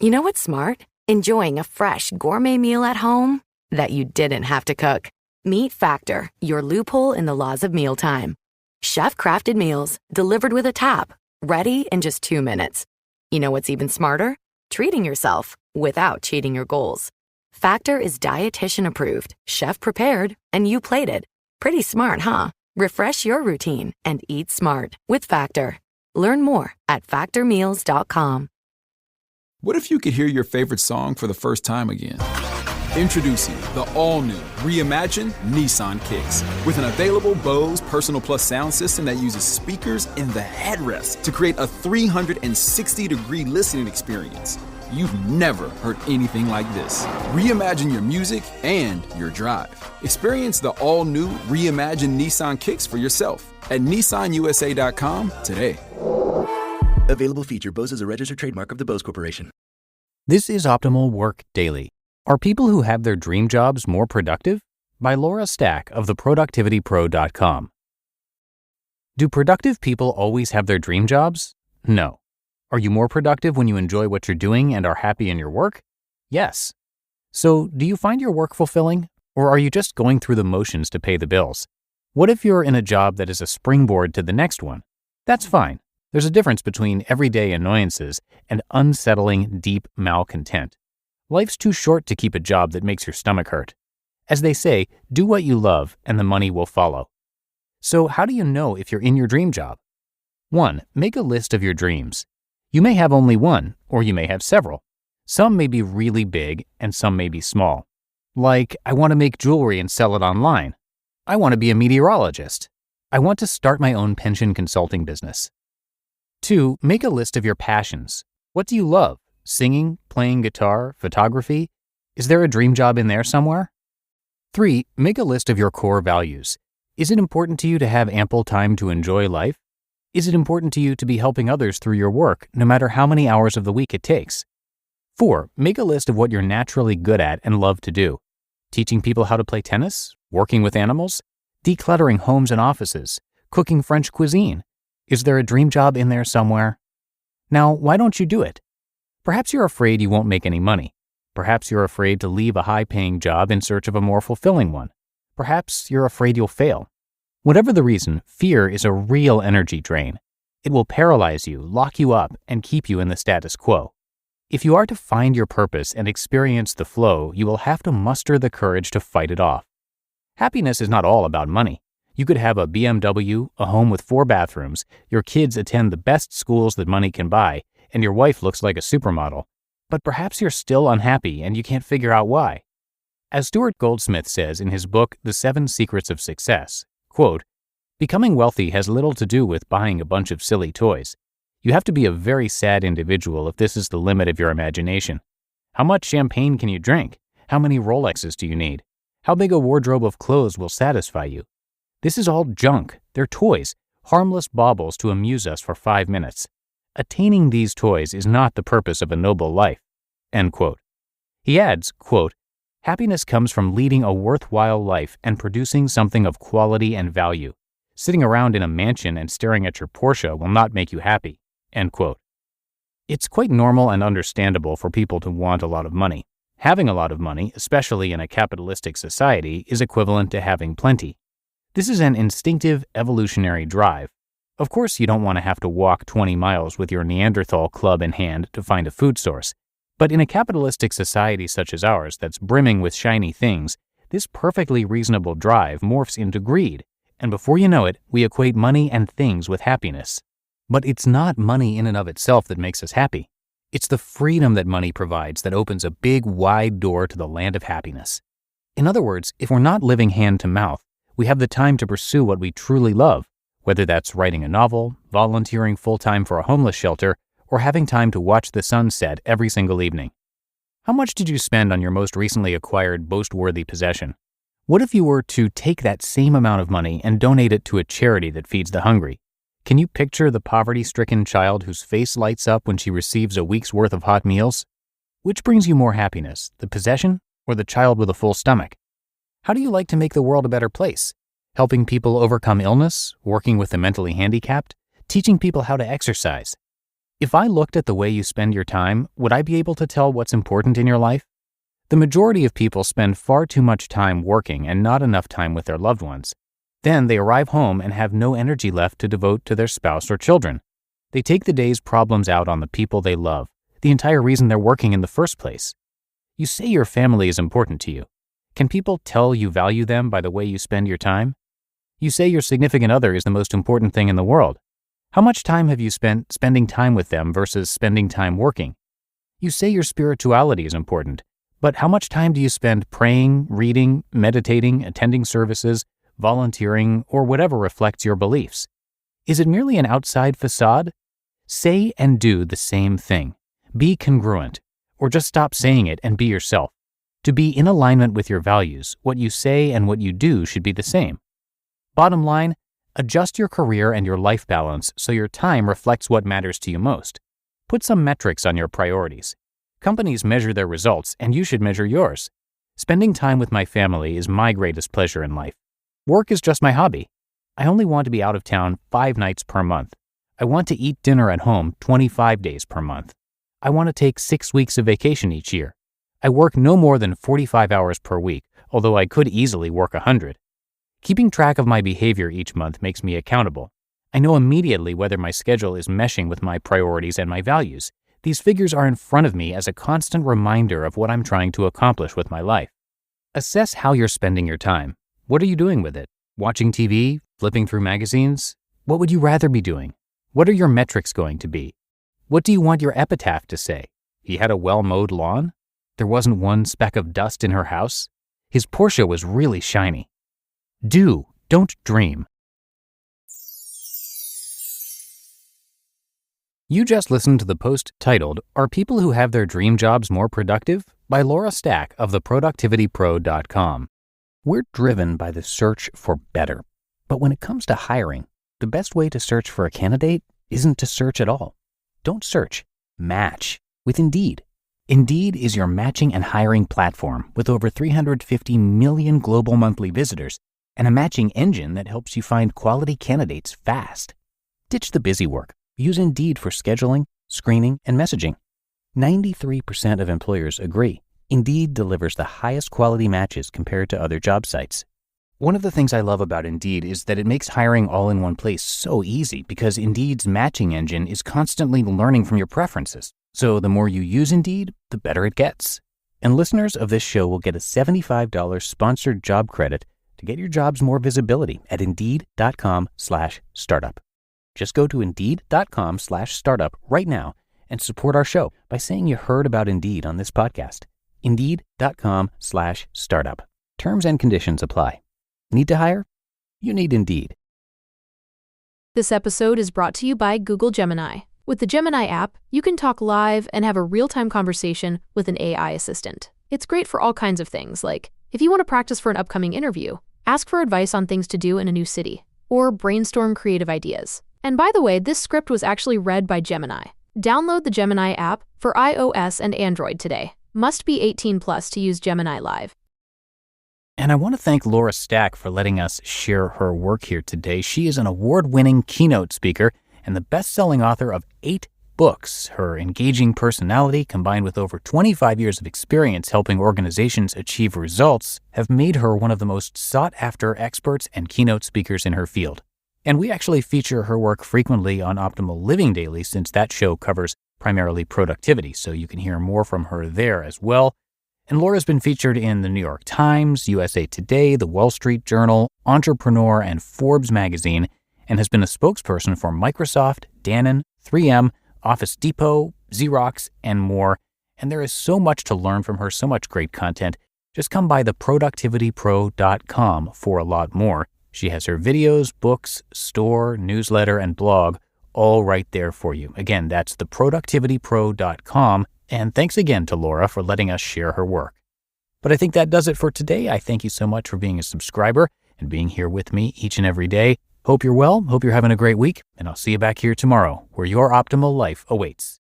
You know what's smart? Enjoying a fresh gourmet meal at home that you didn't have to cook. Meet Factor, your loophole in the laws of mealtime. Chef-crafted meals delivered with a tap, ready in just 2 minutes. You know what's even smarter? Treating yourself without cheating your goals. Factor is dietitian approved, chef prepared, and you plated. Pretty smart, huh? Refresh your routine and eat smart with Factor. Learn more at factormeals.com. What if you could hear your favorite song for the first time again? Introducing the all-new, reimagined Nissan Kicks. With an available Bose Personal Plus sound system that uses speakers in the headrest to create a 360-degree listening experience. You've never heard anything like this. Reimagine your music and your drive. Experience the all-new, reimagined Nissan Kicks for yourself at nissanusa.com today. Available feature. Bose is a registered trademark of the Bose Corporation. This is Optimal Work Daily. Are people who have their dream jobs more productive? By Laura Stack of theproductivitypro.com. Do productive people always have their dream jobs? No. Are you more productive when you enjoy what you're doing and are happy in your work? Yes. So, do you find your work fulfilling, or are you just going through the motions to pay the bills? What if you're in a job that is a springboard to the next one? That's fine. There's a difference between everyday annoyances and unsettling, deep malcontent. Life's too short to keep a job that makes your stomach hurt. As they say, do what you love and the money will follow. So how do you know if you're in your dream job? 1. Make a list of your dreams. You may have only one, or you may have several. Some may be really big and some may be small. Like, I want to make jewelry and sell it online. I want to be a meteorologist. I want to start my own pension consulting business. 2. Make a list of your passions. What do you love? Singing, playing guitar, photography? Is there a dream job in there somewhere? 3. Make a list of your core values. Is it important to you to have ample time to enjoy life? Is it important to you to be helping others through your work, no matter how many hours of the week it takes? 4. Make a list of what you're naturally good at and love to do. Teaching people how to play tennis? Working with animals? Decluttering homes and offices? Cooking French cuisine? Is there a dream job in there somewhere? Now, why don't you do it? Perhaps you're afraid you won't make any money. Perhaps you're afraid to leave a high-paying job in search of a more fulfilling one. Perhaps you're afraid you'll fail. Whatever the reason, fear is a real energy drain. It will paralyze you, lock you up, and keep you in the status quo. If you are to find your purpose and experience the flow, you will have to muster the courage to fight it off. Happiness is not all about money. You could have a BMW, a home with 4 bathrooms, your kids attend the best schools that money can buy, and your wife looks like a supermodel. But perhaps you're still unhappy and you can't figure out why. As Stuart Goldsmith says in his book, The 7 Secrets of Success, quote, "Becoming wealthy has little to do with buying a bunch of silly toys. You have to be a very sad individual if this is the limit of your imagination. How much champagne can you drink? How many Rolexes do you need? How big a wardrobe of clothes will satisfy you? This is all junk. They're toys, harmless baubles to amuse us for 5 minutes. Attaining these toys is not the purpose of a noble life." End quote. He adds, quote, "Happiness comes from leading a worthwhile life and producing something of quality and value. Sitting around in a mansion and staring at your Porsche will not make you happy." End quote. It's quite normal and understandable for people to want a lot of money. Having a lot of money, especially in a capitalistic society, is equivalent to having plenty. This is an instinctive evolutionary drive. Of course, you don't want to have to walk 20 miles with your Neanderthal club in hand to find a food source. But in a capitalistic society such as ours that's brimming with shiny things, this perfectly reasonable drive morphs into greed, and before you know it, we equate money and things with happiness. But it's not money in and of itself that makes us happy. It's the freedom that money provides that opens a big, wide door to the land of happiness. In other words, if we're not living hand to mouth, we have the time to pursue what we truly love, whether that's writing a novel, volunteering full-time for a homeless shelter, or having time to watch the sun set every single evening. How much did you spend on your most recently acquired boast-worthy possession? What if you were to take that same amount of money and donate it to a charity that feeds the hungry? Can you picture the poverty-stricken child whose face lights up when she receives a week's worth of hot meals? Which brings you more happiness, the possession or the child with a full stomach? How do you like to make the world a better place? Helping people overcome illness, working with the mentally handicapped, teaching people how to exercise. If I looked at the way you spend your time, would I be able to tell what's important in your life? The majority of people spend far too much time working and not enough time with their loved ones. Then they arrive home and have no energy left to devote to their spouse or children. They take the day's problems out on the people they love, the entire reason they're working in the first place. You say your family is important to you. Can people tell you value them by the way you spend your time? You say your significant other is the most important thing in the world. How much time have you spent spending time with them versus spending time working? You say your spirituality is important, but how much time do you spend praying, reading, meditating, attending services, volunteering, or whatever reflects your beliefs? Is it merely an outside facade? Say and do the same thing. Be congruent, or just stop saying it and be yourself. To be in alignment with your values, what you say and what you do should be the same. Bottom line, adjust your career and your life balance so your time reflects what matters to you most. Put some metrics on your priorities. Companies measure their results, and you should measure yours. Spending time with my family is my greatest pleasure in life. Work is just my hobby. I only want to be out of town 5 nights per month. I want to eat dinner at home 25 days per month. I want to take 6 weeks of vacation each year. I work no more than 45 hours per week, although I could easily work 100. Keeping track of my behavior each month makes me accountable. I know immediately whether my schedule is meshing with my priorities and my values. These figures are in front of me as a constant reminder of what I'm trying to accomplish with my life. Assess how you're spending your time. What are you doing with it? Watching TV? Flipping through magazines? What would you rather be doing? What are your metrics going to be? What do you want your epitaph to say? He had a well-mowed lawn? There wasn't one speck of dust in her house? His Porsche was really shiny. Do, don't dream. You just listened to the post titled, "Are People Who Have Their Dream Jobs More Productive?" by Laura Stack of theproductivitypro.com. We're driven by the search for better. But when it comes to hiring, the best way to search for a candidate isn't to search at all. Don't search. Match with Indeed. Indeed is your matching and hiring platform with over 350 million global monthly visitors and a matching engine that helps you find quality candidates fast. Ditch the busy work. Use Indeed for scheduling, screening, and messaging. 93% of employers agree. Indeed delivers the highest quality matches compared to other job sites. One of the things I love about Indeed is that it makes hiring all in one place so easy because Indeed's matching engine is constantly learning from your preferences. So the more you use Indeed, the better it gets. And listeners of this show will get a $75 sponsored job credit to get your jobs more visibility at Indeed.com/startup. Just go to Indeed.com/startup right now and support our show by saying you heard about Indeed on this podcast. Indeed.com/startup. Terms and conditions apply. Need to hire? You need Indeed. This episode is brought to you by Google Gemini. With the Gemini app, you can talk live and have a real-time conversation with an AI assistant. It's great for all kinds of things, like if you want to practice for an upcoming interview, ask for advice on things to do in a new city, or brainstorm creative ideas. And by the way, this script was actually read by Gemini. Download the Gemini app for iOS and Android today. Must be 18 plus to use Gemini Live. And I want to thank Laura Stack for letting us share her work here today. She is an award-winning keynote speaker and the best-selling author of 8 books. Her engaging personality, combined with over 25 years of experience helping organizations achieve results, have made her one of the most sought-after experts and keynote speakers in her field. And we actually feature her work frequently on Optimal Living Daily since that show covers primarily productivity, so you can hear more from her there as well. And Laura's been featured in the New York Times, USA Today, the Wall Street Journal, Entrepreneur, and Forbes magazine, and has been a spokesperson for Microsoft, Danone, 3M, Office Depot, Xerox, and more. And there is so much to learn from her, so much great content. Just come by theproductivitypro.com for a lot more. She has her videos, books, store, newsletter, and blog all right there for you. Again, that's theproductivitypro.com. And thanks again to Laura for letting us share her work. But I think that does it for today. I thank you so much for being a subscriber and being here with me each and every day. Hope you're well, hope you're having a great week, and I'll see you back here tomorrow where your optimal life awaits.